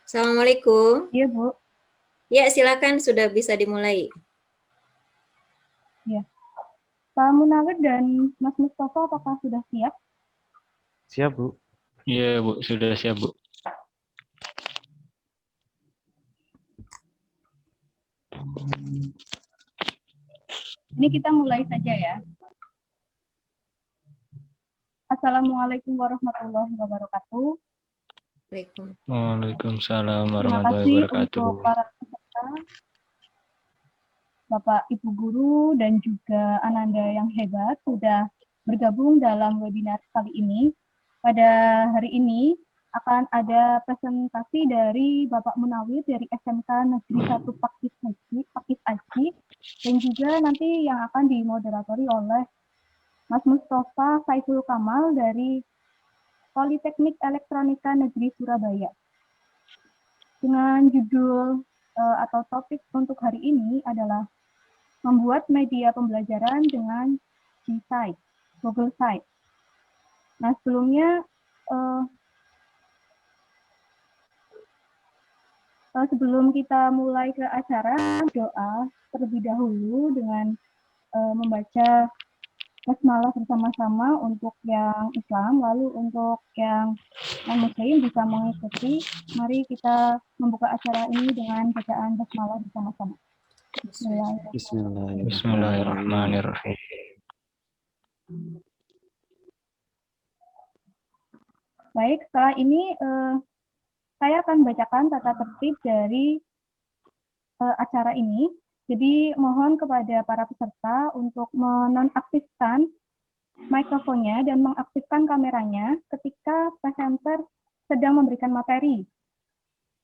Assalamualaikum. Iya, Bu. Ya, silakan sudah bisa dimulai. Ya. Pak Munawir dan Mas Mustafa apakah sudah siap? Siap, Bu. Iya, Bu, sudah siap, Bu. Ini kita mulai saja ya. Assalamualaikum warahmatullahi wabarakatuh. Waalaikumsalam Terima warahmatullahi kasih wabarakatuh. untuk para peserta, Bapak Ibu Guru dan juga Ananda yang hebat sudah bergabung dalam webinar kali ini. Pada hari ini akan ada presentasi dari Bapak Munawir dari SMK Negeri 1 Pakis Aji, dan juga nanti yang akan dimoderatori oleh Mas Mustafa Saiful Kamal dari Politeknik Elektronika Negeri Surabaya. Dengan judul atau topik untuk hari ini adalah membuat media pembelajaran dengan G-Site, Google Site. Nah, sebelumnya sebelum kita mulai ke acara, doa terlebih dahulu dengan membaca basmalah bersama-sama untuk yang Islam, lalu untuk yang non-Muslim bisa mengikuti. Mari kita membuka acara ini dengan bacaan basmalah bersama-sama. Bismillahirrahmanirrahim. Baik, setelah ini saya akan bacakan tata tertib dari acara ini. Jadi mohon kepada para peserta untuk menonaktifkan mikrofonnya dan mengaktifkan kameranya ketika presenter sedang memberikan materi.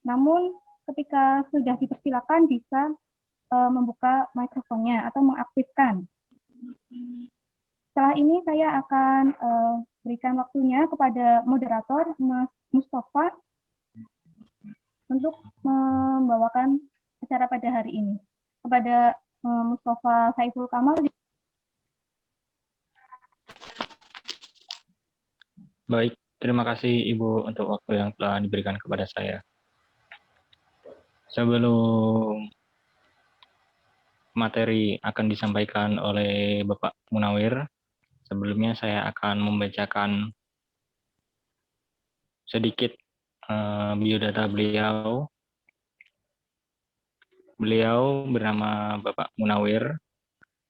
Namun ketika sudah dipersilakan bisa membuka mikrofonnya atau mengaktifkan. Setelah ini saya akan berikan waktunya kepada moderator Mas Mustafa untuk membawakan acara pada hari ini. Kepada Mustafa Saiful Kamal. Baik, terima kasih Ibu untuk waktu yang telah diberikan kepada saya. Sebelum materi akan disampaikan oleh Bapak Munawir, sebelumnya saya akan membacakan sedikit biodata beliau. Beliau bernama Bapak Munawir.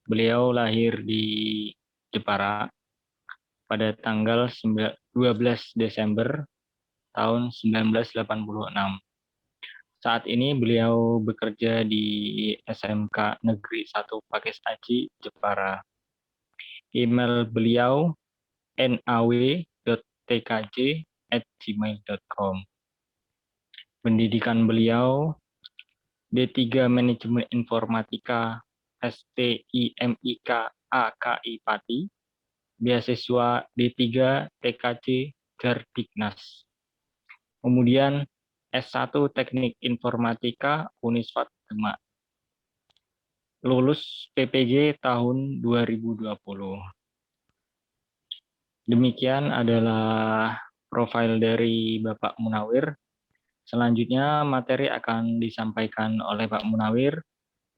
Beliau lahir di Jepara pada tanggal 12 Desember tahun 1986. Saat ini beliau bekerja di SMK Negeri 1 Pakis Aji, Jepara. Email beliau naw.tkj@gmail.com. Pendidikan beliau D3 Manajemen Informatika STIMIK AKI Pati, beasiswa D3 TKJ Jardiknas. Kemudian S1 Teknik Informatika Uniswat Demak. Lulus PPG tahun 2020. Demikian adalah profil dari Bapak Munawir. Selanjutnya materi akan disampaikan oleh Pak Munawir.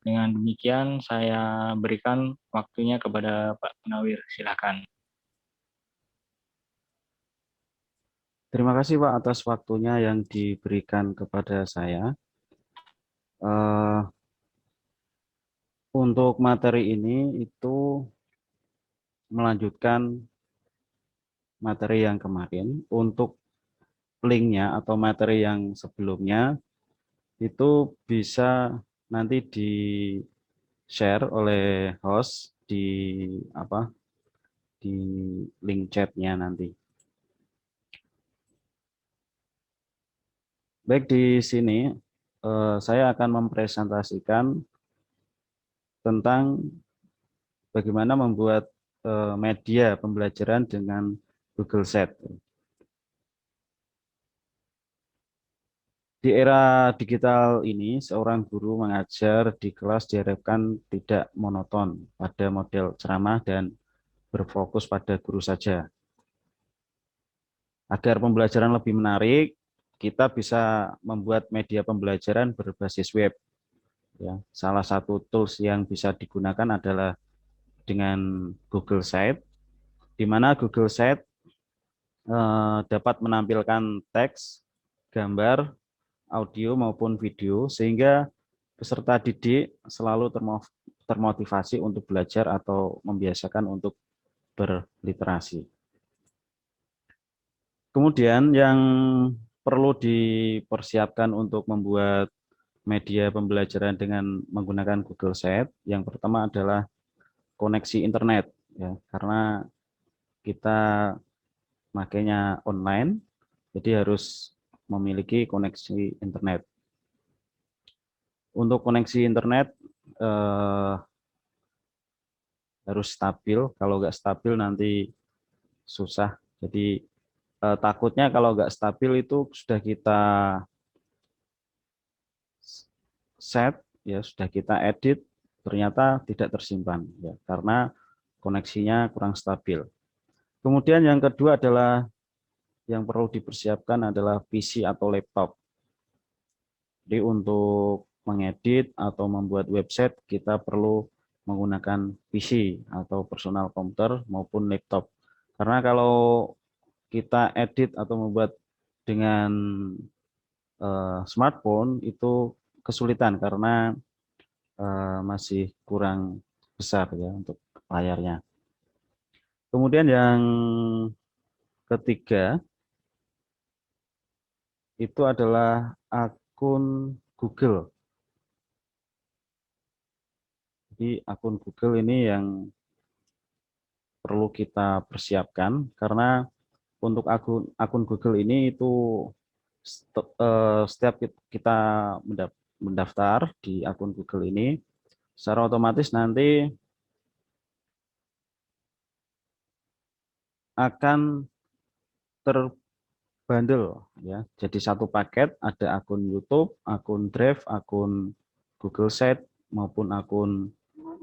Dengan demikian saya berikan waktunya kepada Pak Munawir. Silakan. Terima kasih Pak atas waktunya yang diberikan kepada saya. Untuk materi ini itu melanjutkan materi yang kemarin. Untuk linknya atau materi yang sebelumnya itu bisa nanti di share oleh host di link chatnya nanti. Baik, di sini saya akan mempresentasikan tentang bagaimana membuat media pembelajaran dengan Google Sheet. Di era digital ini, seorang guru mengajar di kelas diharapkan tidak monoton pada model ceramah dan berfokus pada guru saja. Agar pembelajaran lebih menarik, kita bisa membuat media pembelajaran berbasis web. Ya, salah satu tools yang bisa digunakan adalah dengan Google Sites, di mana Google Sites dapat menampilkan teks, gambar, audio maupun video, sehingga peserta didik selalu termotivasi untuk belajar atau membiasakan untuk berliterasi. Kemudian yang perlu dipersiapkan untuk membuat media pembelajaran dengan menggunakan Google Sites, yang pertama adalah koneksi internet, ya, karena kita makanya online, jadi harus memiliki koneksi internet. Untuk koneksi internet harus stabil, kalau nggak stabil nanti susah. Jadi takutnya kalau nggak stabil itu sudah kita set, ya sudah kita edit, ternyata tidak tersimpan, ya, karena koneksinya kurang stabil. Kemudian yang kedua adalah yang perlu dipersiapkan adalah PC atau laptop. Jadi untuk mengedit atau membuat website kita perlu menggunakan PC atau personal komputer maupun laptop. Karena kalau kita edit atau membuat dengan smartphone itu kesulitan karena masih kurang besar, ya, untuk layarnya. Kemudian yang ketiga itu adalah akun Google. Jadi akun Google ini yang perlu kita persiapkan, karena untuk akun Google ini itu setiap kita mendaftar di akun Google ini, secara otomatis nanti akan terbundle, ya. Jadi satu paket, ada akun YouTube, akun Drive, akun Google Sheet maupun akun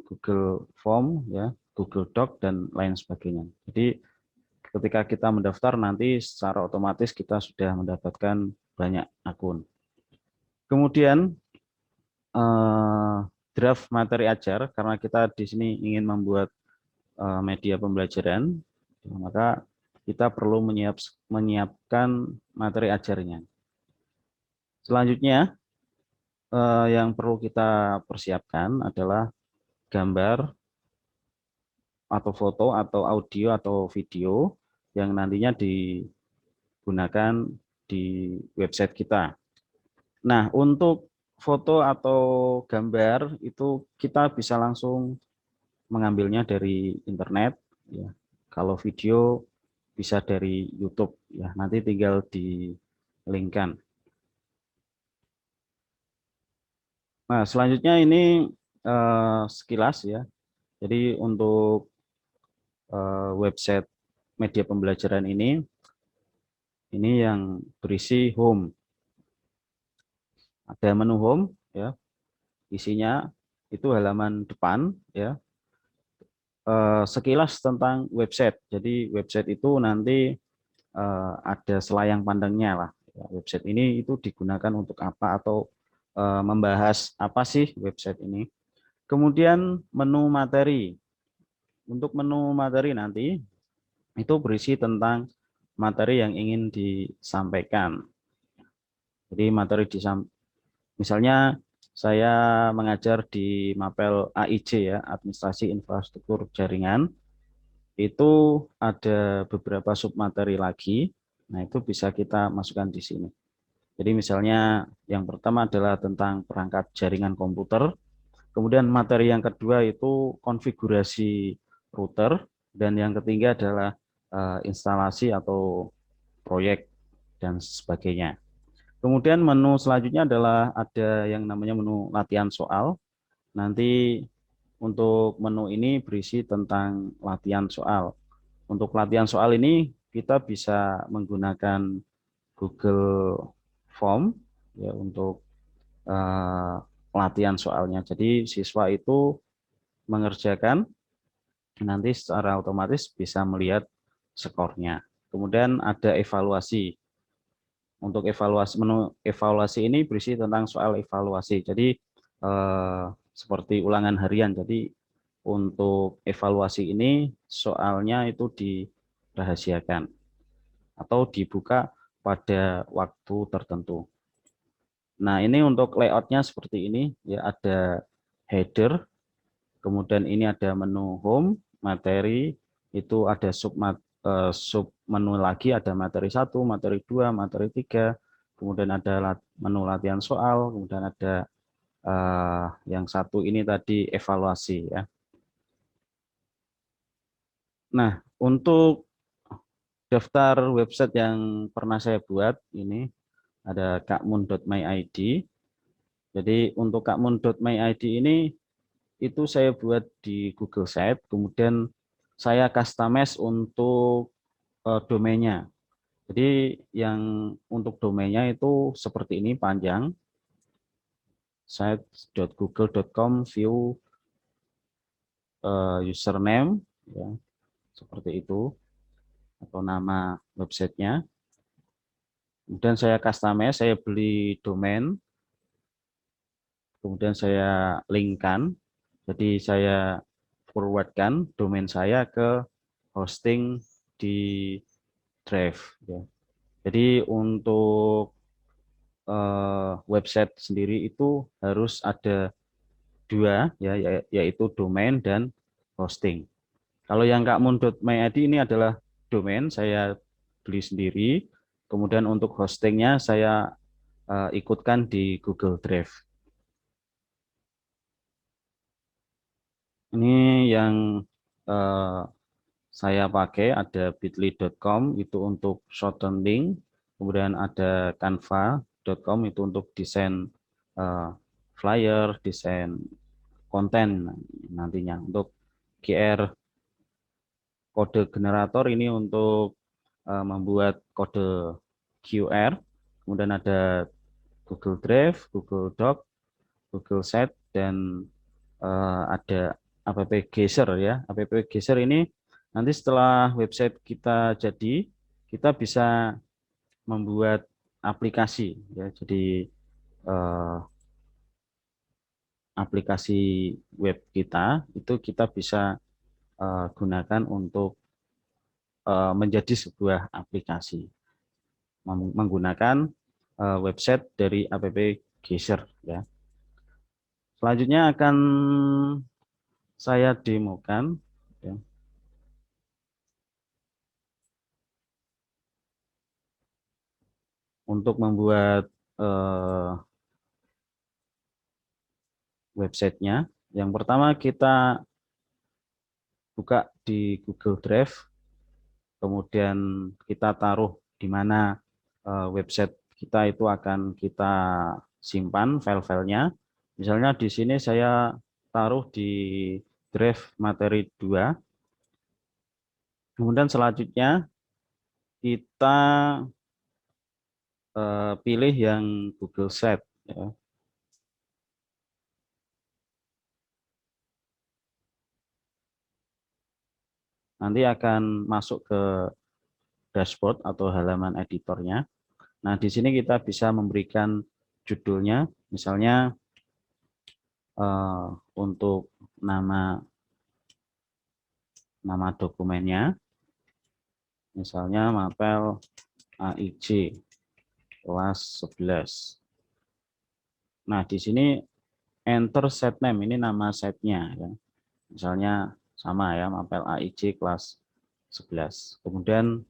Google Form, ya, Google Doc dan lain sebagainya. Jadi ketika kita mendaftar nanti secara otomatis kita sudah mendapatkan banyak akun. Kemudian draft materi ajar, karena kita di sini ingin membuat media pembelajaran, maka kita perlu menyiapkan materi ajarnya. Selanjutnya yang perlu kita persiapkan adalah gambar atau foto atau audio atau video yang nantinya digunakan di website kita. Nah, untuk foto atau gambar itu kita bisa langsung mengambilnya dari internet, ya. Kalau video bisa dari YouTube, ya. Nanti tinggal di-linkkan. Nah, selanjutnya ini sekilas, ya. Jadi untuk website media pembelajaran ini yang berisi home. Ada menu home, ya. Isinya itu halaman depan, ya. Sekilas tentang website. Jadi website itu nanti ada selayang pandangnya lah. Website ini itu digunakan untuk apa atau membahas apa sih website ini. Kemudian menu materi. Untuk menu materi nanti itu berisi tentang materi yang ingin disampaikan. Jadi materi misalnya saya mengajar di Mapel AIJ, ya, Administrasi Infrastruktur Jaringan. Itu ada beberapa submateri lagi. Nah, itu bisa kita masukkan di sini. Jadi misalnya yang pertama adalah tentang perangkat jaringan komputer. Kemudian materi yang kedua itu konfigurasi router, dan yang ketiga adalah instalasi atau proyek dan sebagainya. Kemudian menu selanjutnya adalah ada yang namanya menu latihan soal. Nanti untuk menu ini berisi tentang latihan soal. Untuk latihan soal ini kita bisa menggunakan Google Form, ya, untuk latihan soalnya. Jadi siswa itu mengerjakan, nanti secara otomatis bisa melihat skornya. Kemudian ada evaluasi. Untuk menu evaluasi ini berisi tentang soal evaluasi. Jadi seperti ulangan harian. Jadi untuk evaluasi ini soalnya itu dirahasiakan atau dibuka pada waktu tertentu. Nah, ini untuk layoutnya seperti ini ya, ada header, kemudian ini ada menu home, materi, itu ada sub menu lagi, ada materi 1, materi 2, materi 3, kemudian ada menu latihan soal, kemudian ada yang satu ini tadi evaluasi ya. Nah, untuk daftar website yang pernah saya buat ini ada kakmun.myid. Jadi untuk kakmun.myid ini itu saya buat di Google Site, kemudian saya customize untuk domainnya. Jadi yang untuk domainnya itu seperti ini panjang, site.google.com view username ya, seperti itu atau nama websitenya. Kemudian saya customize, saya beli domain, kemudian saya linkkan. Jadi saya forwardkan domain saya ke hosting di Drive. Ya. Jadi untuk website sendiri itu harus ada dua, ya, yaitu domain dan hosting. Kalau yang kakmun.myid ini adalah domain, saya beli sendiri. Kemudian untuk hostingnya saya ikutkan di Google Drive. Ini yang saya pakai, ada bit.ly.com itu untuk shorten link, kemudian ada canva.com itu untuk desain flyer, desain konten nantinya. Untuk GR kode generator ini untuk membuat kode QR, kemudian ada Google Drive, Google Doc, Google Sheet, dan ada app Geser ya. App Geser ini nanti setelah website kita jadi, kita bisa membuat aplikasi ya. Jadi aplikasi web kita itu kita bisa gunakan untuk menjadi sebuah aplikasi menggunakan website dari app Geser ya. Selanjutnya akan saya demokan ya. Untuk membuat websitenya. Yang pertama kita buka di Google Drive, kemudian kita taruh di mana website kita itu akan kita simpan file-filenya. Misalnya di sini saya taruh di Drive materi 2. Kemudian selanjutnya kita pilih yang Google Sheet ya. Nanti akan masuk ke dashboard atau halaman editornya. Nah, di sini kita bisa memberikan judulnya, misalnya untuk nama dokumennya, misalnya mapel AIJ kelas 11. Nah, di sini enter set name, ini nama setnya ya. Misalnya sama ya, mapel AIJ kelas 11. Kemudian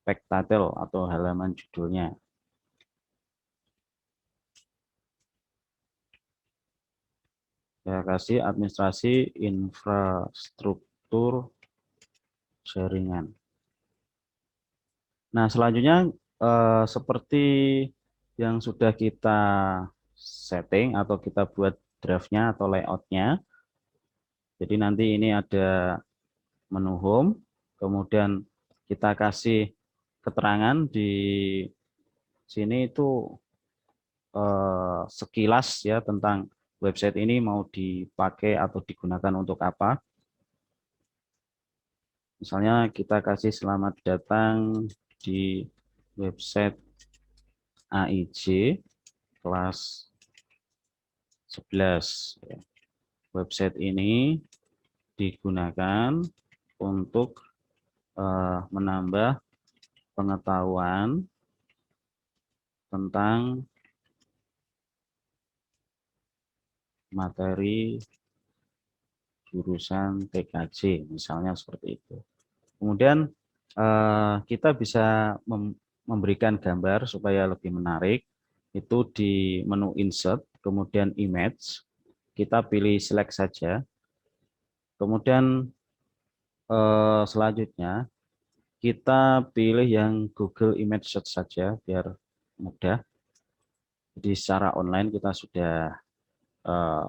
page title atau halaman judulnya. Saya kasih administrasi infrastruktur jaringan. Nah, selanjutnya seperti yang sudah kita setting atau kita buat draftnya atau layoutnya. Jadi nanti ini ada menu home, kemudian kita kasih keterangan di sini itu sekilas ya tentang website ini mau dipakai atau digunakan untuk apa. Misalnya kita kasih selamat datang di website AIJ kelas 11. Website ini digunakan untuk menambah pengetahuan tentang materi jurusan TKJ, misalnya seperti itu. Kemudian kita bisa memberikan gambar supaya lebih menarik. Itu di menu Insert, kemudian Image, kita pilih Select saja. Kemudian selanjutnya kita pilih yang Google Image Search saja biar mudah. Jadi secara online kita sudah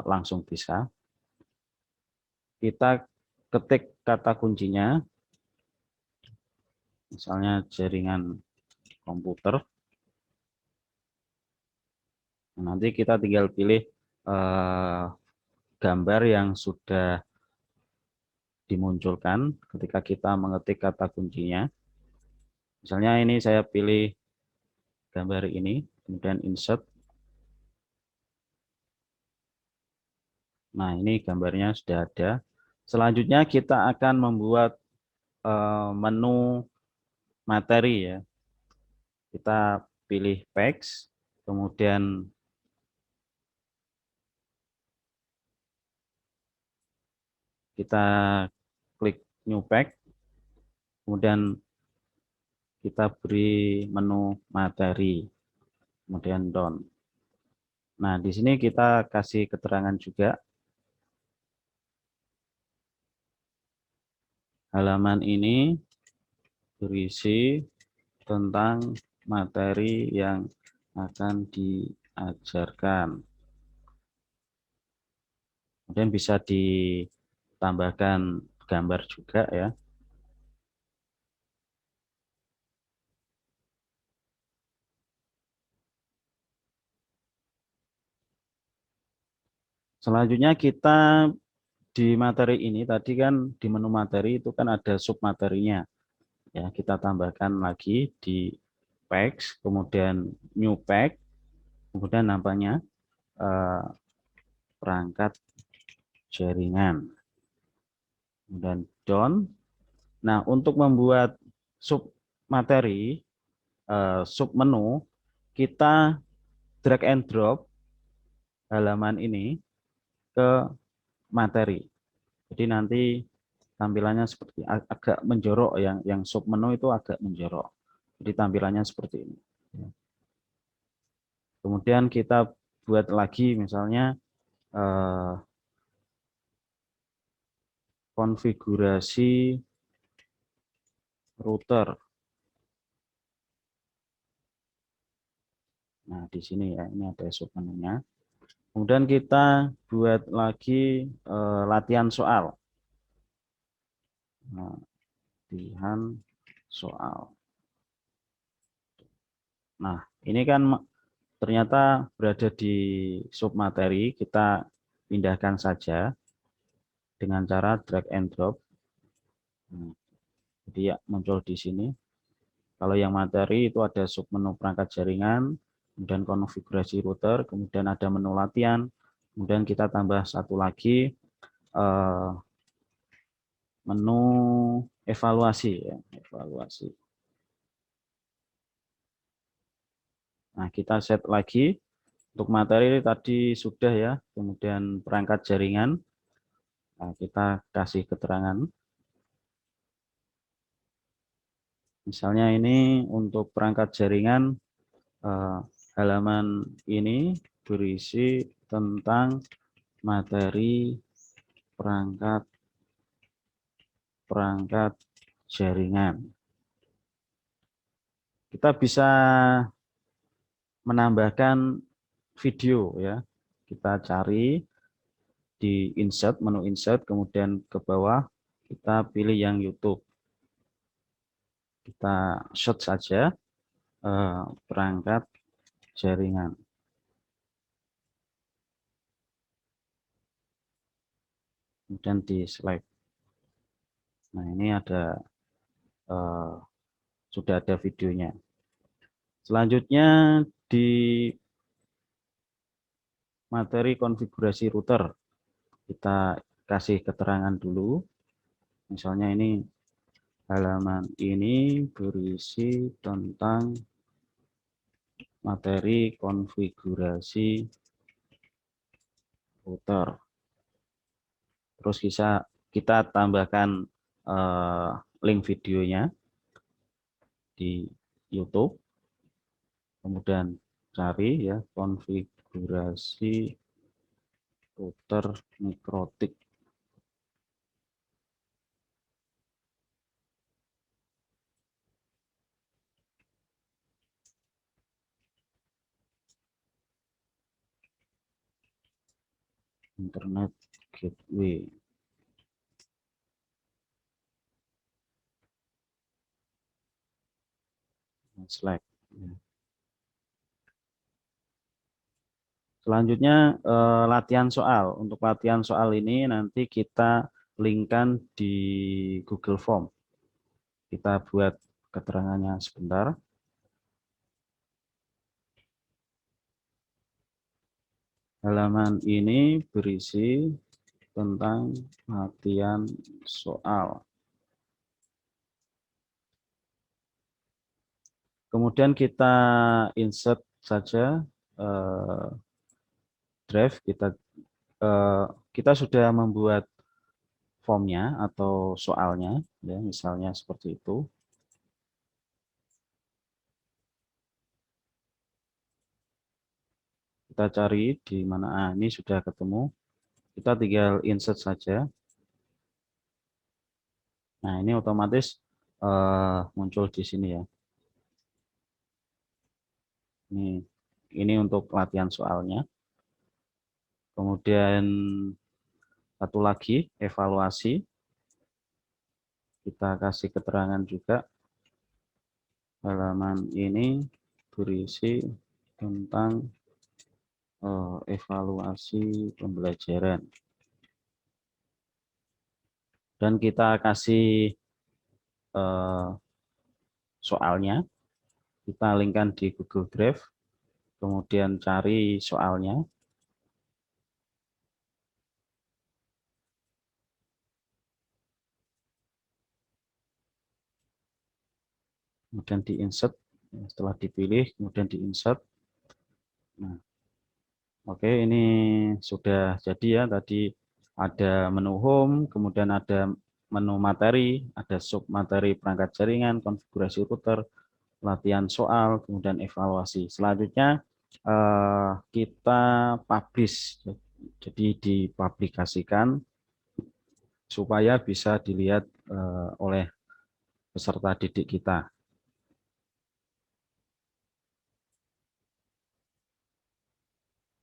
langsung bisa. Kita ketik kata kuncinya, misalnya jaringan komputer. Nanti kita tinggal pilih gambar yang sudah dimunculkan ketika kita mengetik kata kuncinya. Misalnya ini saya pilih gambar ini, kemudian insert. Nah, ini gambarnya sudah ada. Selanjutnya kita akan membuat menu materi ya. Kita pilih text, kemudian kita klik new page, kemudian kita beri menu materi, kemudian done. Nah, di sini kita kasih keterangan juga. Halaman ini berisi tentang materi yang akan diajarkan. Kemudian bisa ditambahkan gambar juga ya. Selanjutnya kita di materi ini tadi kan di menu materi itu kan ada submaterinya. Ya, kita tambahkan lagi di page, kemudian new page, kemudian nampaknya perangkat jaringan. Kemudian done. Nah, untuk membuat sub materi, sub menu, kita drag and drop halaman ini ke materi. Jadi nanti tampilannya seperti agak menjorok, yang sub menu itu agak menjorok. Jadi tampilannya seperti ini. Kemudian kita buat lagi misalnya konfigurasi router. Nah, di sini ya, ini ada submenunya. Kemudian kita buat lagi latihan soal. Nah, latihan soal. Nah, ini kan ternyata berada di submateri, kita pindahkan saja dengan cara drag and drop. Nah, jadi ya muncul di sini. Kalau yang materi itu ada submenu perangkat jaringan, kemudian konfigurasi router, kemudian ada menu latihan, kemudian kita tambah satu lagi menu evaluasi ya, evaluasi. Nah, kita set lagi untuk materi tadi sudah ya, kemudian perangkat jaringan. Nah, kita kasih keterangan. Misalnya ini untuk perangkat jaringan, halaman ini berisi tentang materi perangkat jaringan. Kita bisa menambahkan video ya. Kita cari di insert, menu insert, kemudian ke bawah kita pilih yang YouTube. Kita search saja perangkat jaringan. Kemudian di select. Nah, ini ada sudah ada videonya. Selanjutnya di materi konfigurasi router kita kasih keterangan dulu. Misalnya ini halaman ini berisi tentang materi konfigurasi router. Terus kita tambahkan link videonya di YouTube. Kemudian cari ya konfigurasi router Mikrotik. Internet Gateway. Slack. Selanjutnya latihan soal. Untuk latihan soal ini nanti kita linkkan di Google Form. Kita buat keterangannya sebentar. Halaman ini berisi tentang latihan soal. Kemudian kita insert saja drive. Kita sudah membuat formnya atau soalnya, ya, misalnya seperti itu. Kita cari di mana, ini sudah ketemu. Kita tinggal insert saja. Nah, ini otomatis muncul di sini ya. Ini untuk latihan soalnya. Kemudian satu lagi, evaluasi. Kita kasih keterangan juga. Halaman ini berisi tentang evaluasi pembelajaran. Dan kita kasih soalnya. Kita linkkan di Google Drive. Kemudian cari soalnya. Kemudian di-insert. Setelah dipilih, kemudian di-insert. Nah, oke, ini sudah jadi ya. Tadi ada menu home, kemudian ada menu materi, ada sub materi perangkat jaringan, konfigurasi router, latihan soal, kemudian evaluasi. Selanjutnya kita publish, jadi dipublikasikan supaya bisa dilihat oleh peserta didik kita.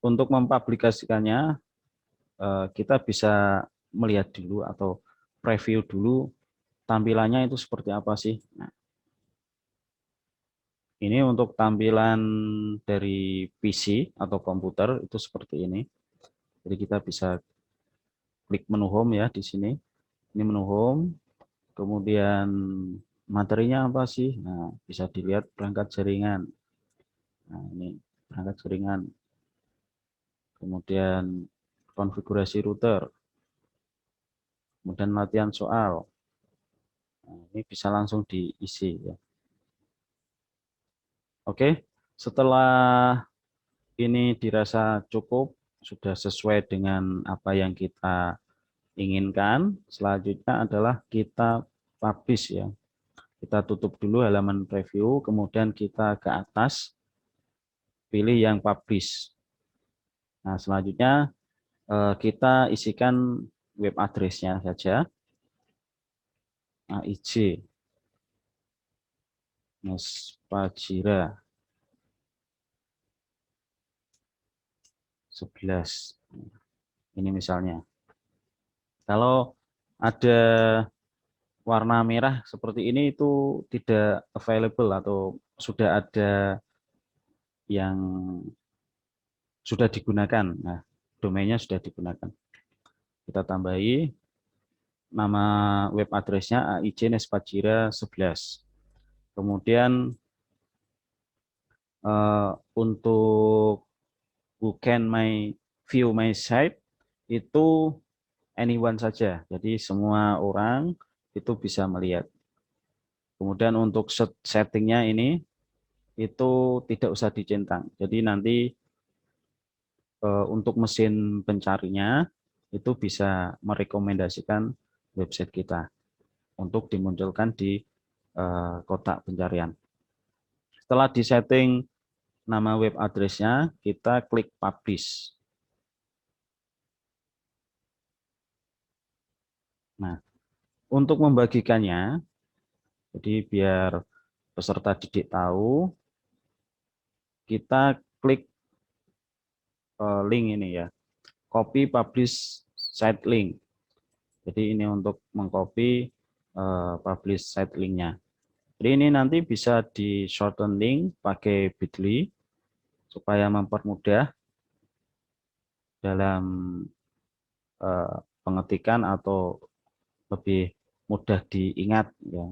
Untuk mempublikasikannya, kita bisa melihat dulu atau preview dulu tampilannya itu seperti apa sih. Nah, ini untuk tampilan dari PC atau komputer itu seperti ini. Jadi kita bisa klik menu home ya di sini. Ini menu home. Kemudian materinya apa sih? Nah, bisa dilihat perangkat jaringan. Nah, ini perangkat jaringan. Kemudian konfigurasi router. Kemudian latihan soal. Nah, ini bisa langsung diisi ya. Oke, setelah ini dirasa cukup, sudah sesuai dengan apa yang kita inginkan, selanjutnya adalah kita publish ya. Kita tutup dulu halaman preview, kemudian kita ke atas, pilih yang publish. Nah, selanjutnya kita isikan web address-nya saja. AIJ Nespajira 11. Ini misalnya. Kalau ada warna merah seperti ini itu tidak available atau sudah ada yang sudah digunakan. Nah, domainnya sudah digunakan. Kita tambahi. nama web address-nya AIJ Nespajira 11. Kemudian untuk who can view my site itu anyone saja. Jadi semua orang itu bisa melihat. Kemudian untuk settingnya ini itu tidak usah dicentang. Jadi nanti untuk mesin pencarinya itu bisa merekomendasikan website kita untuk dimunculkan di kotak pencarian. Setelah disetting nama web address-nya, kita klik publish. Nah, untuk membagikannya, jadi biar peserta didik tahu, kita klik link ini ya, copy publish site link. Jadi ini untuk mengcopy publish site linknya. Jadi ini nanti bisa di shorten link pakai bit.ly supaya mempermudah dalam pengetikan atau lebih mudah diingat ya.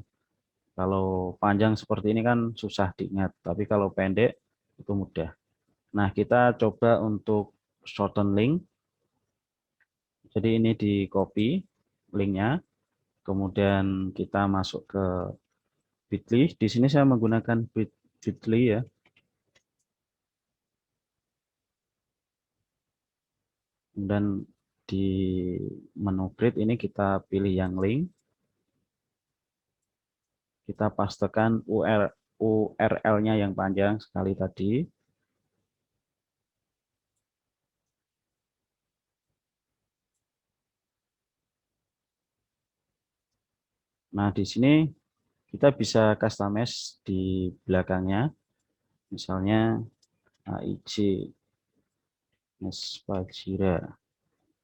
Kalau panjang seperti ini kan susah diingat, tapi kalau pendek itu mudah. Nah, kita coba untuk shorten link. Jadi ini di copy linknya, kemudian kita masuk ke bit.ly. Di sini saya menggunakan bit.ly ya. Dan di menu create ini kita pilih yang link. Kita pastekan URL-nya yang panjang sekali tadi. Nah, di sini kita bisa customize di belakangnya. Misalnya AIJ Nespajira.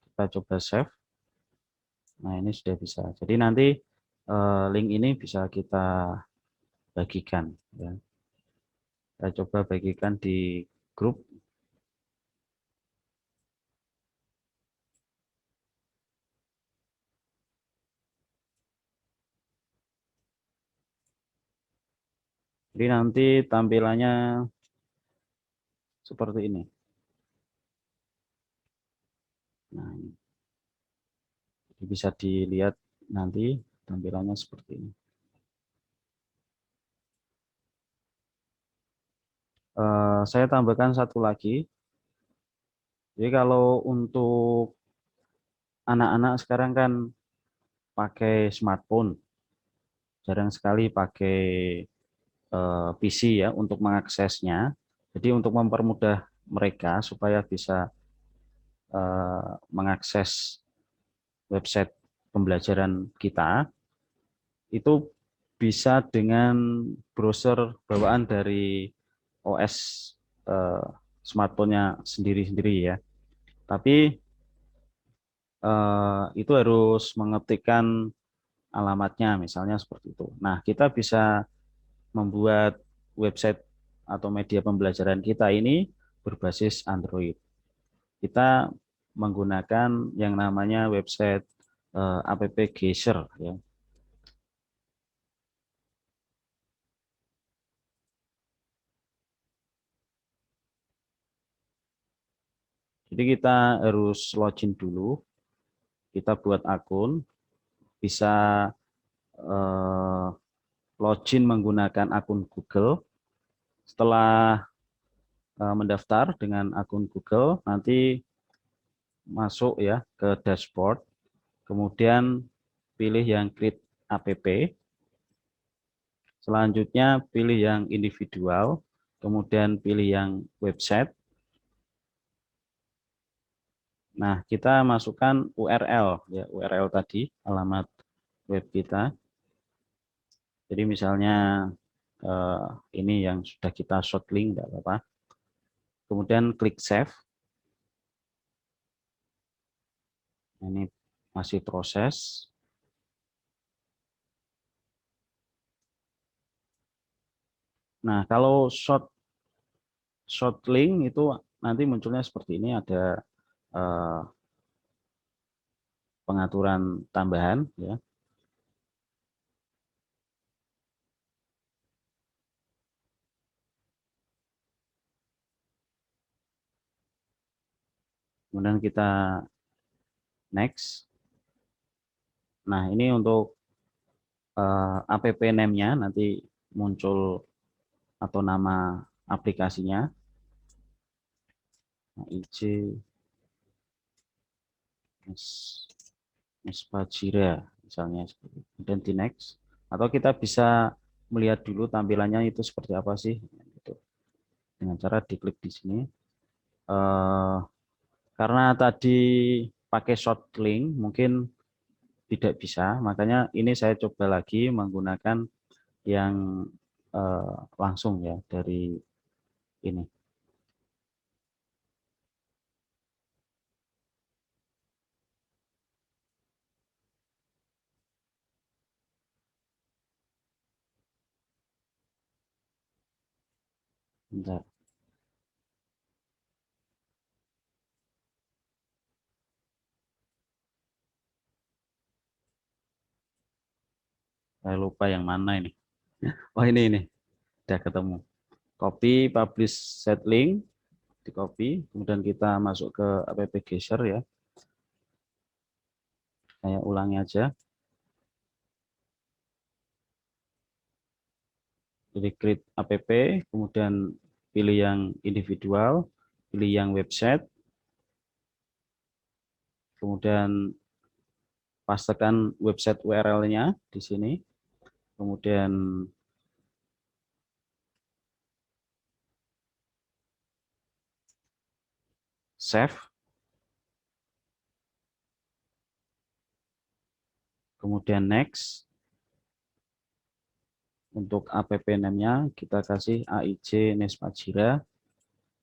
Kita coba save. Nah, ini sudah bisa. Jadi nanti link ini bisa kita bagikan ya. Kita coba bagikan di grup. Jadi nanti tampilannya seperti ini. Nah, ini. Jadi bisa dilihat nanti tampilannya seperti ini. Saya tambahkan satu lagi. Jadi kalau untuk anak-anak sekarang kan pakai smartphone, jarang sekali pakai PC ya untuk mengaksesnya. Jadi untuk mempermudah mereka supaya bisa mengakses website pembelajaran kita, itu bisa dengan browser bawaan dari OS smartphone-nya sendiri-sendiri ya. Tapi itu harus mengetikkan alamatnya, misalnya seperti itu. Nah, kita bisa membuat website atau media pembelajaran kita ini berbasis Android. Kita menggunakan yang namanya website app Geyser ya. Jadi kita harus login dulu. Kita buat akun, bisa login menggunakan akun Google. Setelah mendaftar dengan akun Google, nanti masuk ya ke dashboard, kemudian pilih yang create app, selanjutnya pilih yang individual, kemudian pilih yang website. Nah, kita masukkan URL ya, URL tadi, alamat web kita. Jadi misalnya ini yang sudah kita short link, tidak apa-apa. Kemudian klik save. Ini masih proses. Nah, kalau short link itu nanti munculnya seperti ini, ada pengaturan tambahan ya. Kemudian kita next. Nah, ini untuk app name-nya nanti muncul atau nama aplikasinya. IJ Nespajira misalnya, dan di next. Atau kita bisa melihat dulu tampilannya itu seperti apa sih, gitu. Dengan cara diklik di sini. Karena tadi pakai short link mungkin tidak bisa, makanya ini saya coba lagi menggunakan yang langsung ya dari ini. Bentar. Saya lupa yang mana ini. Oh, ini udah ketemu. Copy, publish, set link, di copy, kemudian kita masuk ke app geser ya. Saya ulangi aja. Jadi create app, kemudian pilih yang individual, pilih yang website, kemudian pastekan website URL-nya di sini, kemudian save, kemudian next. Untuk app name-nya kita kasih AIJ Nespajira,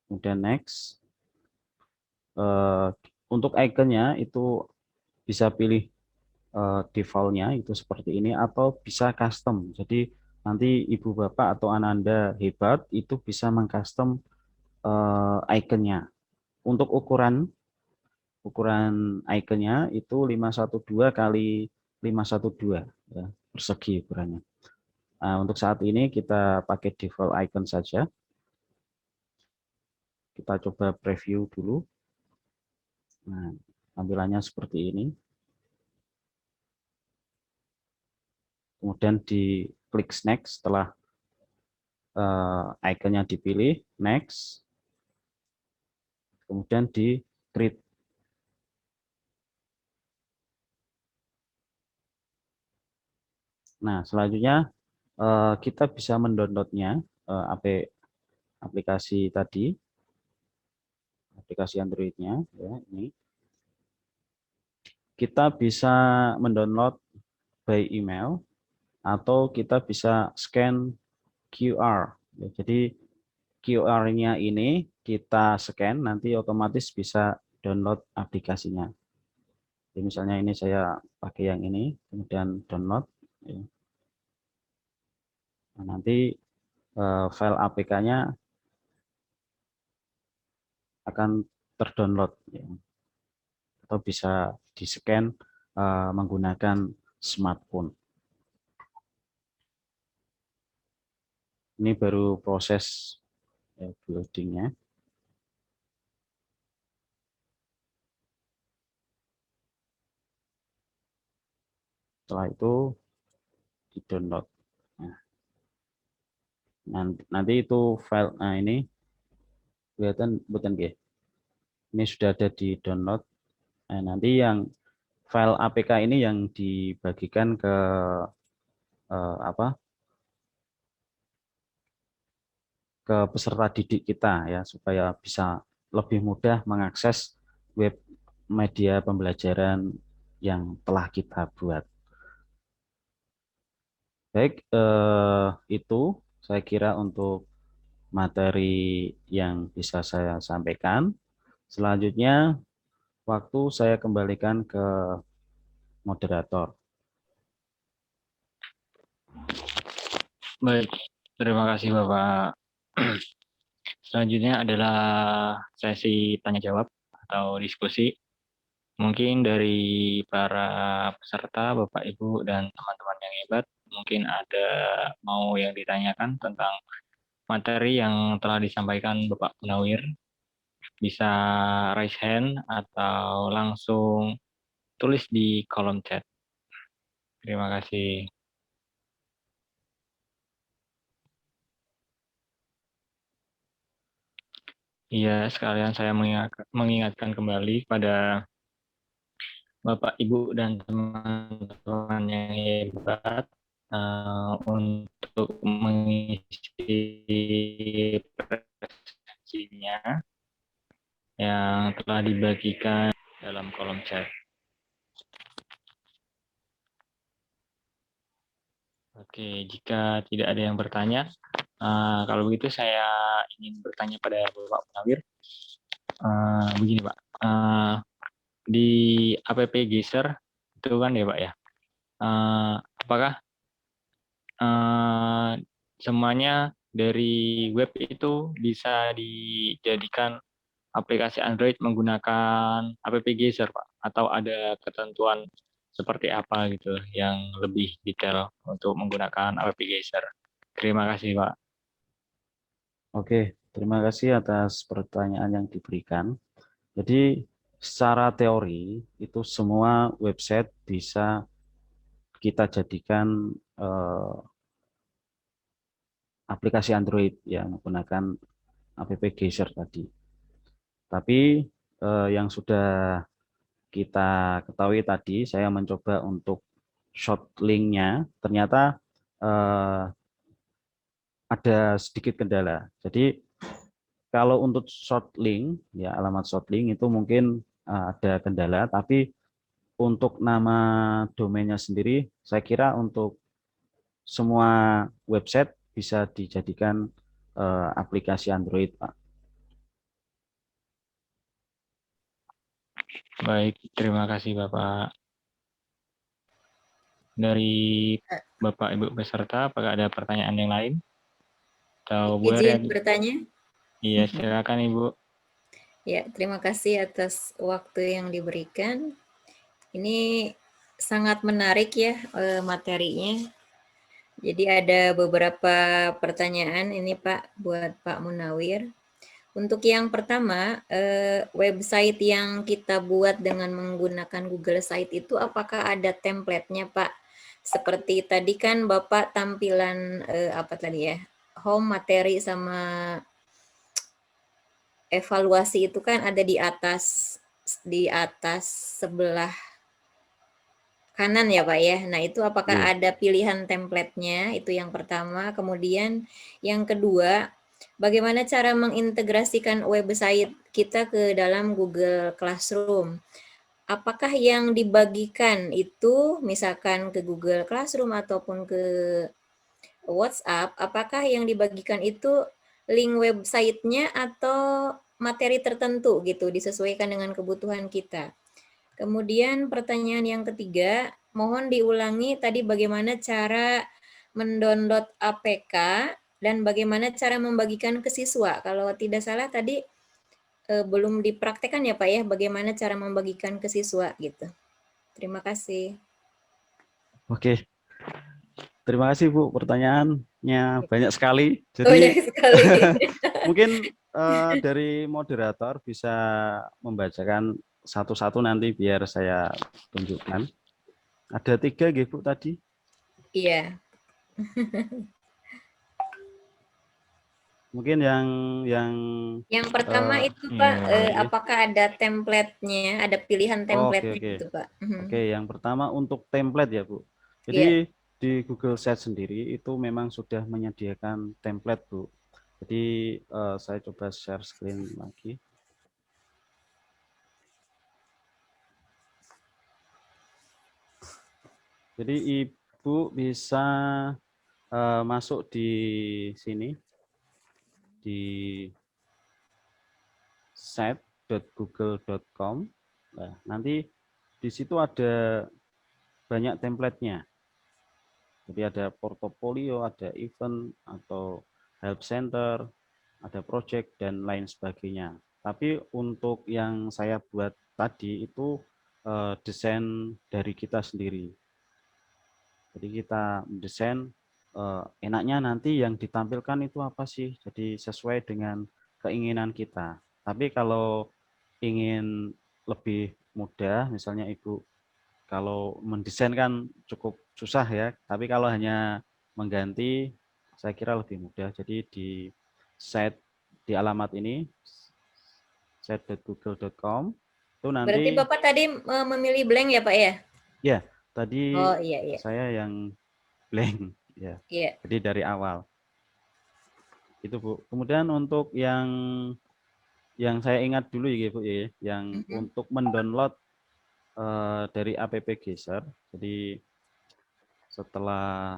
kemudian next. Untuk ikonnya itu bisa pilih default-nya itu seperti ini atau bisa custom. Jadi nanti ibu bapak atau Ananda hebat itu bisa mengcustom ikonnya. Untuk ukuran ikonnya itu 512 kali 512 ya, persegi ukurannya. Nah, untuk saat ini kita pakai default icon saja. Kita coba preview dulu. Nah, tampilannya seperti ini. Kemudian di klik next setelah ikonnya dipilih, next. Kemudian di create. Nah, selanjutnya kita bisa mendownloadnya aplikasi tadi, aplikasi Android-nya ya, ini. Kita bisa mendownload by email atau kita bisa scan QR. Ya, jadi QR-nya ini kita scan, nanti otomatis bisa download aplikasinya. Jadi misalnya ini saya pakai yang ini, kemudian download. Ya. Nah, nanti file APK-nya akan terdownload ya. Atau bisa di-scan menggunakan smartphone. Ini baru proses loading-nya. Setelah itu di-download. Nah, nanti itu file, nah ini kelihatan bukan ya? Ini sudah ada di download. Nah, nanti yang file APK ini yang dibagikan ke ke peserta didik kita ya, supaya bisa lebih mudah mengakses web media pembelajaran yang telah kita buat. Baik, itu saya kira untuk materi yang bisa saya sampaikan. Selanjutnya, waktu saya kembalikan ke moderator. Baik, terima kasih Bapak. Selanjutnya adalah sesi tanya jawab atau diskusi. Mungkin dari para peserta, Bapak, Ibu, dan teman-teman yang hebat, mungkin ada mau yang ditanyakan tentang materi yang telah disampaikan Bapak Munawir. Bisa raise hand atau langsung tulis di kolom chat. Terima kasih. Iya, sekalian saya mengingatkan kembali pada Bapak, Ibu, dan teman-teman yang hebat untuk mengisi presensinya yang telah dibagikan dalam kolom chat. Oke, jika tidak ada yang bertanya, kalau begitu saya ingin bertanya pada Bapak Munawir. Begini Pak, di app Geser itu kan ya Pak ya, apakah semuanya dari web itu bisa dijadikan aplikasi Android menggunakan app Geser Pak? Atau ada ketentuan seperti apa gitu yang lebih detail untuk menggunakan app Geser? Terima kasih Pak. Oke, terima kasih atas pertanyaan yang diberikan. Jadi secara teori itu semua website bisa kita jadikan aplikasi Android yang menggunakan app Geser tadi. Tapi yang sudah kita ketahui tadi, saya mencoba untuk short link-nya, ternyata ada sedikit kendala. Jadi kalau untuk short link, ya alamat short link itu mungkin ada kendala, tapi untuk nama domainnya sendiri, saya kira untuk semua website bisa dijadikan aplikasi Android, Pak. Baik, terima kasih Bapak. Dari Bapak Ibu peserta, apakah ada pertanyaan yang lain? Atau Bu Izin Herian? bertanya? Iya, silakan Ibu. Ya, terima kasih atas waktu yang diberikan. Ini sangat menarik ya materinya. Jadi ada beberapa pertanyaan ini Pak buat Pak Munawir. Untuk yang pertama, website yang kita buat dengan menggunakan Google Site itu apakah ada template-nya Pak? Seperti tadi kan Bapak tampilan apa tadi ya? Home, materi, sama evaluasi itu kan ada di atas sebelah kanan ya Pak ya. Nah itu apakah Iya. ada pilihan template-nya? Itu yang pertama. Kemudian yang kedua, bagaimana cara mengintegrasikan website kita ke dalam Google Classroom? Apakah yang dibagikan itu misalkan ke Google Classroom ataupun ke WhatsApp, apakah yang dibagikan itu link websitenya atau materi tertentu gitu, disesuaikan dengan kebutuhan kita? Kemudian pertanyaan yang ketiga, mohon diulangi tadi bagaimana cara mendownload APK dan bagaimana cara membagikan ke siswa. Kalau tidak salah tadi belum dipraktekkan ya Pak ya, bagaimana cara membagikan ke siswa gitu. Terima kasih. Oke, terima kasih Bu. Pertanyaannya banyak sekali. Banyak Jadi sekali. mungkin dari moderator bisa membacakan satu-satu nanti biar saya tunjukkan. Ada 3 Bu tadi. Iya. Mungkin yang Yang pertama itu Pak, apakah ada template-nya, ada pilihan template-nya oke. gitu Pak? Oke, yang pertama untuk template ya, Bu. Iya. Jadi di Google Sites sendiri itu memang sudah menyediakan template, Bu. Jadi saya coba share screen lagi. Jadi Ibu bisa masuk di sini di site.google.com. Nah, nanti di situ ada banyak template-nya. Jadi ada portofolio, ada event atau help center, ada project dan lain sebagainya. Tapi untuk yang saya buat tadi itu desain dari kita sendiri. Jadi kita mendesain enaknya nanti yang ditampilkan itu apa sih, jadi sesuai dengan keinginan kita. Tapi kalau ingin lebih mudah, misalnya Ibu, kalau mendesain kan cukup susah ya, tapi kalau hanya mengganti, saya kira lebih mudah. Jadi di site, di alamat ini, site.google.com, itu Berarti nanti, Bapak tadi memilih blank ya Pak ya? ya tadi Oh iya iya. saya yang blank, ya. Iya. Jadi dari awal. Itu Bu. Kemudian untuk yang saya ingat dulu ya Bu ya, yang Mhm. untuk mendownload dari app Geser. Jadi setelah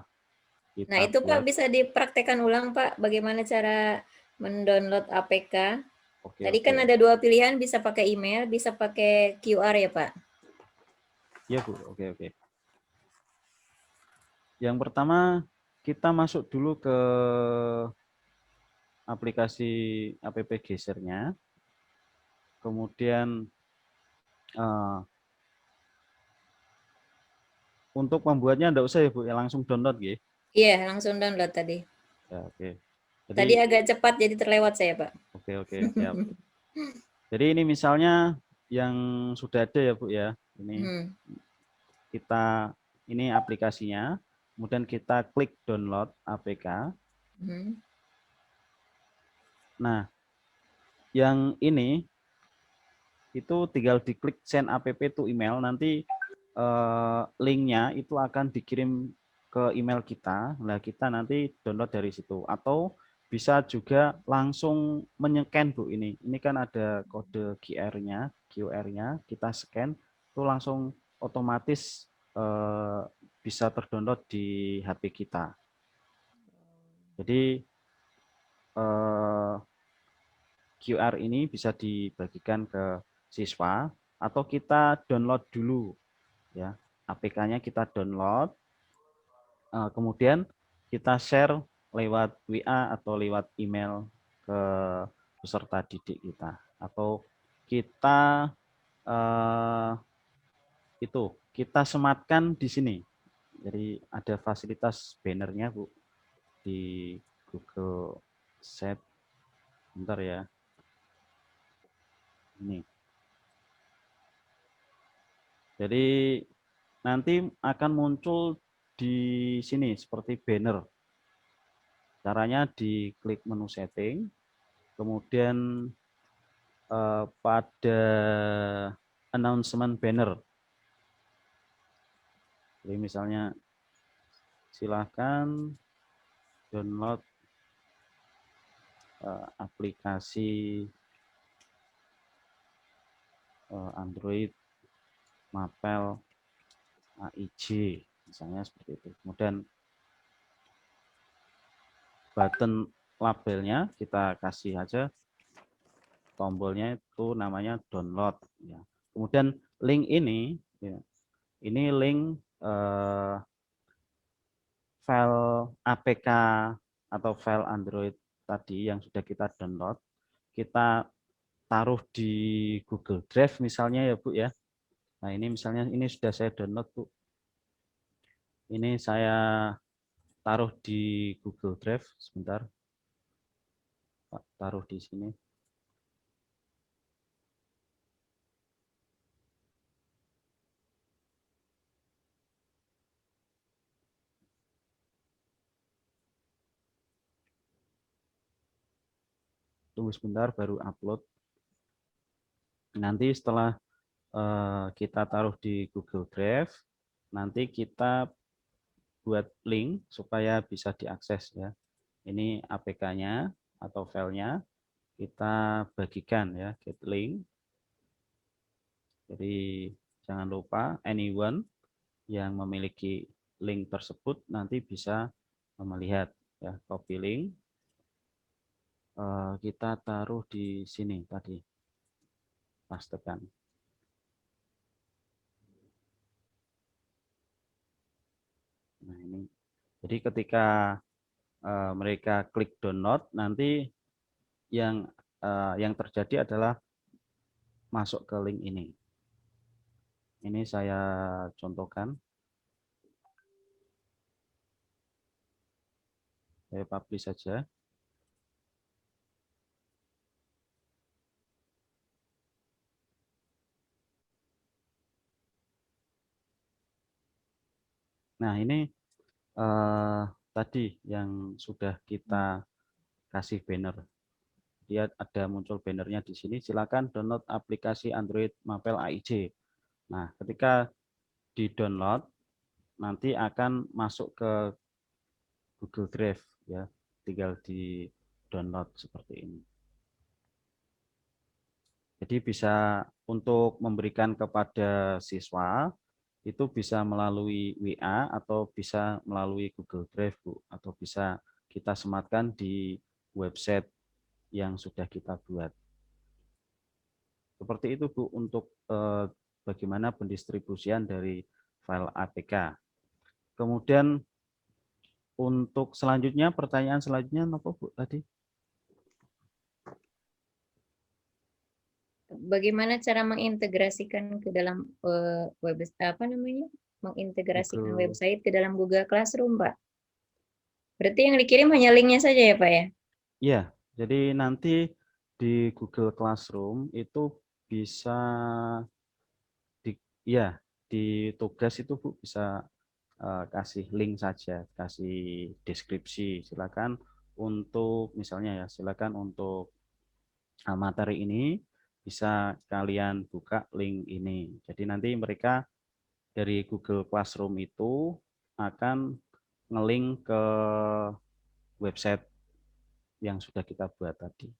Nah kita itu Pak buat, bisa dipraktekkan ulang Pak, bagaimana cara mendownload APK? oke Tadi kan oke, ada 2 pilihan, bisa pakai email, bisa pakai QR ya Pak? ya Bu, oke oke. Yang pertama kita masuk dulu ke aplikasi app Gesernya, kemudian eh, untuk membuatnya enggak usah ya Bu, ya langsung download gitu. Iya, langsung download tadi. Ya oke. Jadi Tadi agak cepat jadi terlewat saya Pak. oke oke siap. Jadi ini misalnya yang sudah ada ya Bu ya. Ini Hmm. kita, ini aplikasinya, kemudian kita klik download APK. Hmm. Nah, yang ini itu tinggal diklik send app to email, nanti linknya itu akan dikirim ke email kita. Nah, kita nanti download dari situ. Atau bisa juga langsung menyekan Bu ini. Ini kan ada kode QR-nya, kita scan, itu langsung otomatis bisa terdownload di HP kita. Jadi QR ini bisa dibagikan ke siswa atau kita download dulu ya. APK-nya kita download, kemudian kita share lewat WA atau lewat email ke peserta didik kita, atau kita kita sematkan di sini. Jadi ada fasilitas bannernya Bu di Google Sheet. Bentar ya. Ini. Jadi nanti akan muncul di sini seperti banner. Caranya diklik menu setting, kemudian pada announcement banner. Jadi misalnya silahkan download aplikasi Android Mapel AIJ, misalnya seperti itu. Kemudian button labelnya kita kasih aja, tombolnya itu namanya download. Ya. Kemudian link ini, ya, ini link file APK atau file Android tadi yang sudah kita download, kita taruh di Google Drive misalnya ya Bu ya. Nah ini misalnya ini sudah saya download Bu. Ini saya taruh di Google Drive, sebentar. Pak, taruh di sini. Tunggu sebentar baru upload. Nanti setelah kita taruh di Google Drive, nanti kita buat link supaya bisa diakses ya. Ini APK-nya atau filenya kita bagikan ya, get link. Jadi jangan lupa anyone yang memiliki link tersebut nanti bisa melihat ya, copy link. Kita taruh di sini tadi, pastekan. Nah ini, jadi ketika mereka klik download, nanti yang terjadi adalah masuk ke link ini. Ini saya contohkan. Saya publish saja. Nah, ini tadi yang sudah kita kasih banner. Dia ada muncul bannernya di sini. Silakan download aplikasi Android Mapel AIJ. Nah, ketika di-download, nanti akan masuk ke Google Drive ya. Tinggal di-download seperti ini. Jadi bisa untuk memberikan kepada siswa itu bisa melalui WA atau bisa melalui Google Drive, Bu, atau bisa kita sematkan di website yang sudah kita buat. Seperti itu, Bu, untuk bagaimana pendistribusian dari file APK. Kemudian untuk selanjutnya, pertanyaan selanjutnya apa, Bu, tadi? Bagaimana cara mengintegrasikan ke dalam mengintegrasikan Google. website ke dalam Google Classroom, Pak? Berarti yang dikirim hanya linknya saja ya, Pak ya? Iya, jadi nanti di Google Classroom itu bisa di tugas itu, Bu, bisa kasih link saja, kasih deskripsi. Silakan untuk misalnya ya, silakan untuk materi ini bisa kalian buka link ini. Jadi nanti mereka dari Google Classroom itu akan ngelink ke website yang sudah kita buat tadi.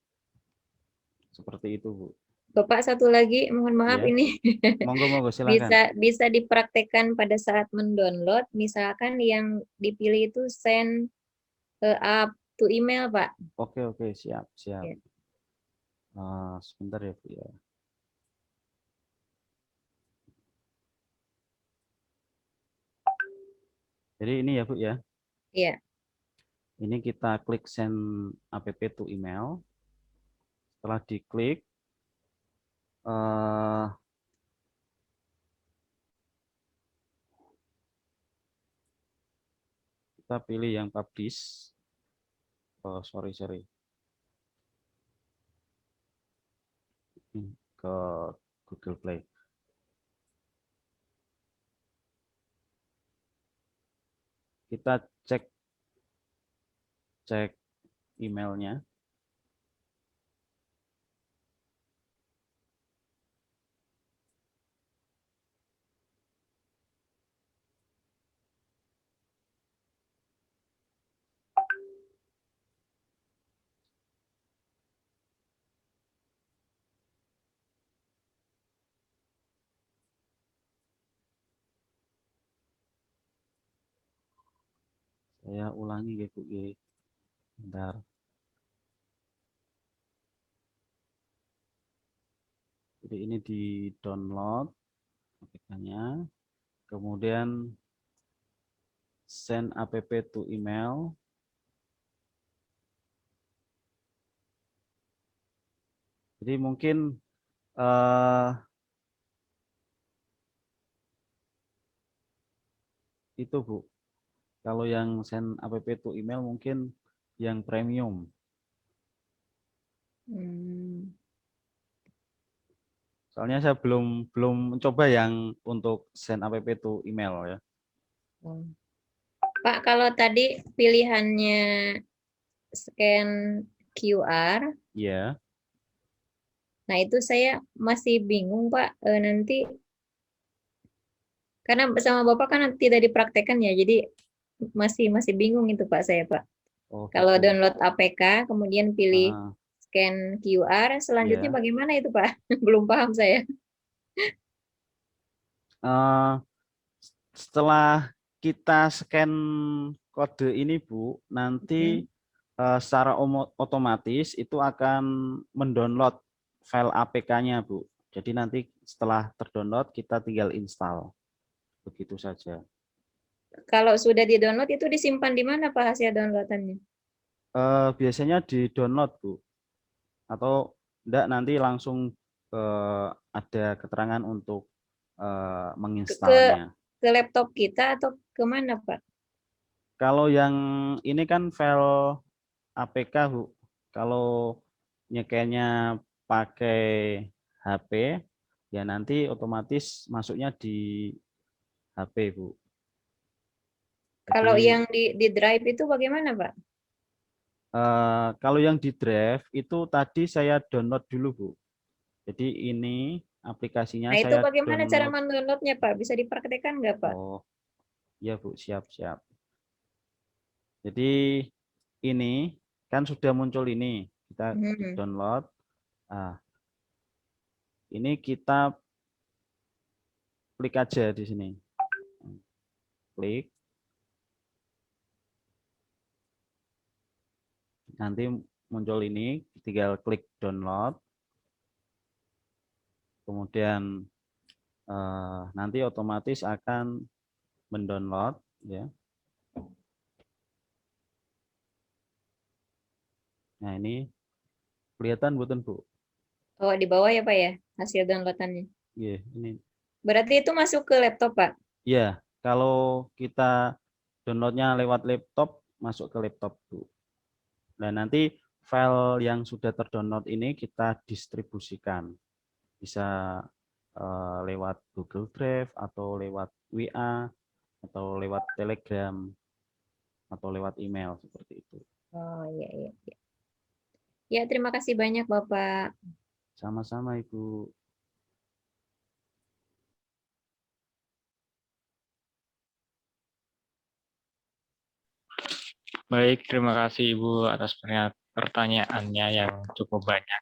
Seperti itu, Bu. Bapak, satu lagi, mohon maaf Ya, ini monggo silakan. bisa dipraktekkan pada saat mendownload, misalkan yang dipilih itu send up to email, Pak. Oke, siap. Ya. Sebentar ya, Bu ya. Jadi ini ya, Bu ya. Iya. Ini kita klik send app to email. Setelah diklik, kita pilih yang publish. Oh, sorry. Ke Google Play. Kita cek emailnya. Saya ulangi ya, Bu. Bentar. Jadi ini di-download aplikasinya. Kemudian send app to email. Jadi mungkin itu, Bu. Kalau yang send app to email mungkin yang premium. Soalnya saya belum mencoba yang untuk send app to email ya. Pak, kalau tadi pilihannya scan QR, Iya. nah itu saya masih bingung, Pak. Nanti karena bersama Bapak kan tidak dipraktekkan ya, jadi masih bingung itu, Pak, saya, Pak. Oh, Kalau gitu. download APK, kemudian pilih scan QR, selanjutnya Iya. bagaimana itu, Pak? Belum paham saya. Setelah kita scan kode ini, Bu, nanti secara otomatis itu akan mendownload file APK-nya, Bu. Jadi nanti setelah terdownload kita tinggal install. Begitu saja. Kalau sudah di-download itu disimpan di mana, Pak, hasil downloadannya? Biasanya di-download, Bu. Atau enggak nanti langsung ada keterangan untuk Ke menginstalnya. ke laptop kita atau kemana, Pak? Kalau yang ini kan file APK, Bu. Kalau nyekennya pakai HP, ya nanti otomatis masuknya di HP, Bu. Kalau Jadi yang di drive itu bagaimana, Pak? kalau yang di drive itu tadi saya download dulu, Bu. Jadi ini aplikasinya Nah, itu saya bagaimana cara download. mendownloadnya, Pak? Bisa dipraktekkan nggak, Pak? Oh, iya, Bu, siap-siap. Jadi ini kan sudah muncul ini, kita Hmm. download. Nah, ini kita klik aja di sini. Klik, nanti muncul ini, tinggal klik download. Kemudian nanti otomatis akan mendownload, ya. Nah, ini kelihatan bukan, Bu? Oh, di bawah ya, Pak ya, hasil downloadannya. Iya, ini. Berarti itu masuk ke laptop, Pak? Ya, kalau kita downloadnya lewat laptop, masuk ke laptop, Bu. Dan nanti file yang sudah terdownload ini kita distribusikan. Bisa lewat Google Drive atau lewat WA atau lewat Telegram atau lewat email seperti itu. Oh, iya, iya, iya. Ya, terima kasih banyak, Bapak. Sama-sama, Ibu. Baik, terima kasih Ibu atas pertanyaannya yang cukup banyak.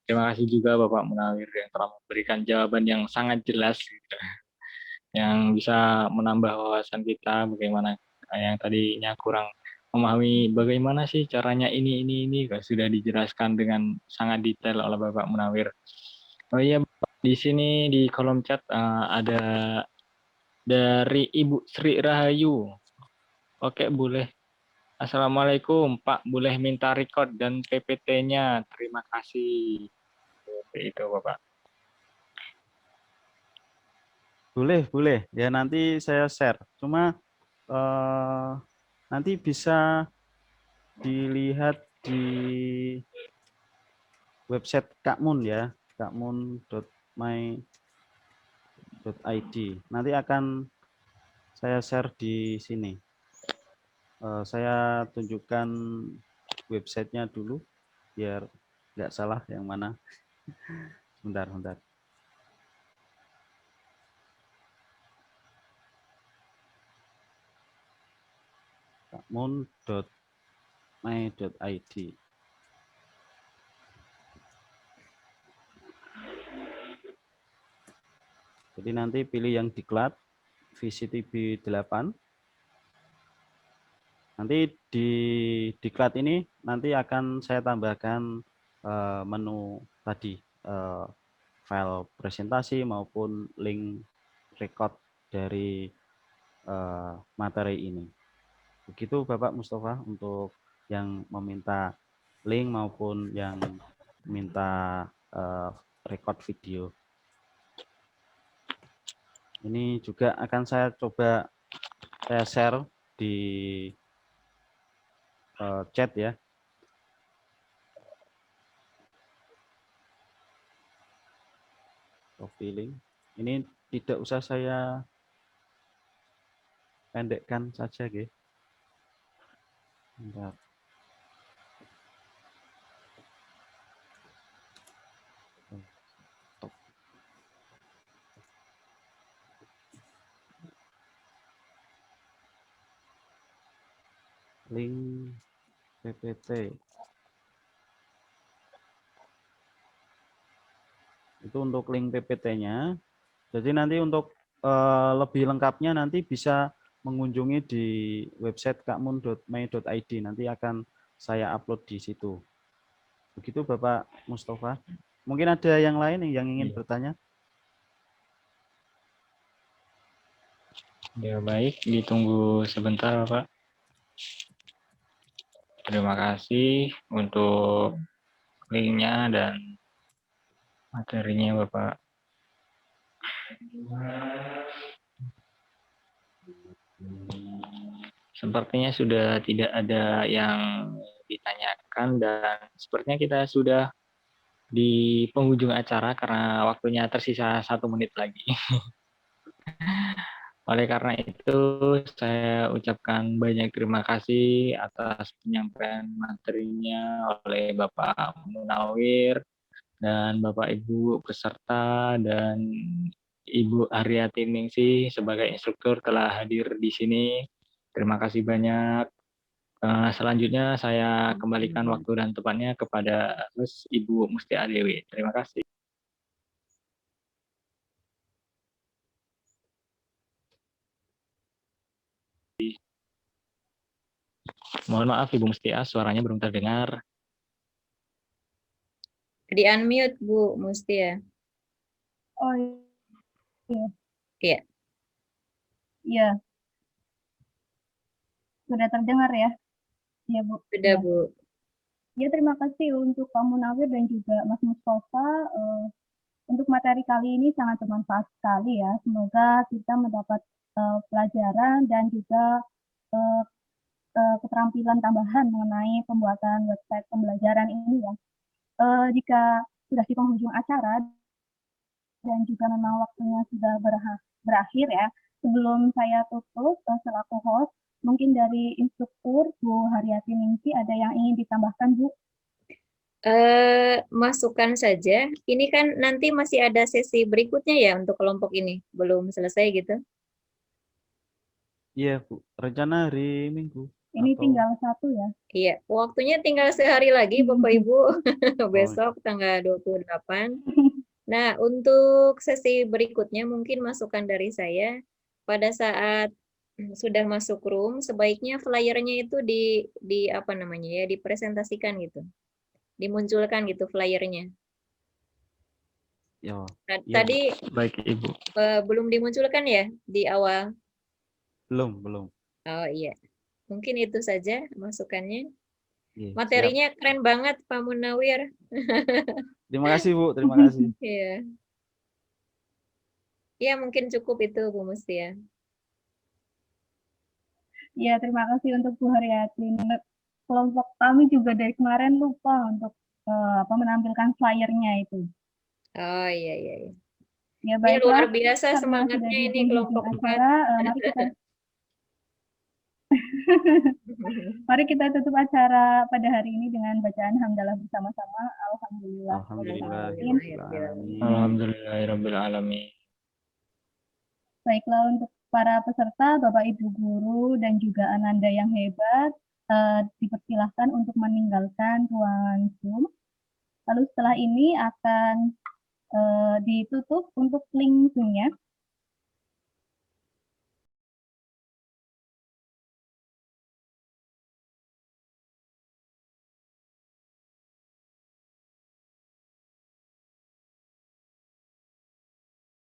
Terima kasih juga Bapak Munawir yang telah memberikan jawaban yang sangat jelas, gitu, yang bisa menambah wawasan kita bagaimana yang tadinya kurang memahami bagaimana sih caranya ini sudah dijelaskan dengan sangat detail oleh Bapak Munawir. Oh iya, di sini di kolom chat ada dari Ibu Sri Rahayu. Oke, boleh. Assalamualaikum, Pak. Boleh minta record dan PPT-nya. Terima kasih. Seperti itu, Bapak. Boleh. Ya nanti saya share. Cuma nanti bisa dilihat di website Kakmun ya, kakmun.my.id. Nanti akan saya share di sini. Saya tunjukkan websitenya dulu biar nggak salah yang mana. Bentar. kakmun.my.id. Jadi nanti pilih yang diklat VCTB 8. Nanti di diklat ini nanti akan saya tambahkan menu tadi, file presentasi maupun link record dari materi ini. Begitu Bapak Mustafa untuk yang meminta link maupun yang minta record video. Ini juga akan saya coba saya share di chat ya. Copy link. Ini tidak usah saya pendekkan saja, gitu. Bentar. Link PPT. Itu untuk link PPT-nya. Jadi nanti untuk lebih lengkapnya nanti bisa mengunjungi di website kakmun.my.id. Nanti akan saya upload di situ. Begitu Bapak Mustafa. Mungkin ada yang lain yang ingin bertanya? Ya, baik. Ditunggu sebentar, Bapak. Terima kasih untuk linknya dan materinya, Bapak. Sepertinya sudah tidak ada yang ditanyakan dan sepertinya kita sudah di penghujung acara karena waktunya tersisa 1 menit lagi. Oleh karena itu, saya ucapkan banyak terima kasih atas penyampaian materinya oleh Bapak Munawir dan Bapak Ibu peserta dan Ibu Haryati Ningsih sebagai instruktur telah hadir di sini. Terima kasih banyak. Selanjutnya saya kembalikan waktu dan tempatnya kepada host Ibu Mustia Dewi. Terima kasih. Mohon maaf Ibu Mustia, suaranya belum terdengar. Di unmute Bu Mustia. Oh iya, Iya, iya. Sudah terdengar ya? Iya Bu. sudah Ya. Bu. Ya, terima kasih untuk Pak Munawir dan juga Mas Mustafa. Untuk materi kali ini sangat bermanfaat sekali ya. Semoga kita mendapat pelajaran dan juga eh, keterampilan tambahan mengenai pembuatan website pembelajaran ini ya. Jika sudah di penghujung acara dan juga memang waktunya sudah berakhir ya, sebelum saya tutup selaku host, mungkin dari instruktur Bu Haryati Ningsih ada yang ingin ditambahkan Bu? Masukkan saja. Ini kan nanti masih ada sesi berikutnya ya untuk kelompok ini. Belum selesai gitu. Iya, Bu. Rencana hari Minggu Ini atau tinggal 1 ya. Iya, waktunya tinggal sehari lagi Bapak Ibu. Besok tanggal 28. Nah, untuk sesi berikutnya mungkin masukan dari saya pada saat sudah masuk room sebaiknya flyernya itu di apa namanya ya, dipresentasikan gitu. Dimunculkan gitu flyernya. ya? Nah, Iya, Bu. tadi Baik Ibu. belum dimunculkan ya di awal. Belum. Oh iya. Mungkin itu saja masukannya. Iya, siap. Materinya keren banget Pak Munawir. Terima kasih, Bu. Terima kasih. Iya. Ya, mungkin cukup itu Bu Mustia. Ya, terima kasih untuk Bu Haryati. Kelompok kami juga dari kemarin lupa untuk menampilkan flyernya itu. Oh iya. Ya, Ini baiklah, luar biasa karena sudah semangatnya di ini penghujung kelompok 4. acara, mari kita tutup acara pada hari ini dengan bacaan hamdalah bersama-sama. Alhamdulillah. Alhamdulillahirrahmanirrahim. Alhamdulillahirrahmanirrahim. Baiklah, untuk para peserta, Bapak Ibu Guru, dan juga Ananda yang hebat, dipersilahkan untuk meninggalkan ruangan Zoom. Lalu setelah ini akan ditutup untuk link Zoom-nya.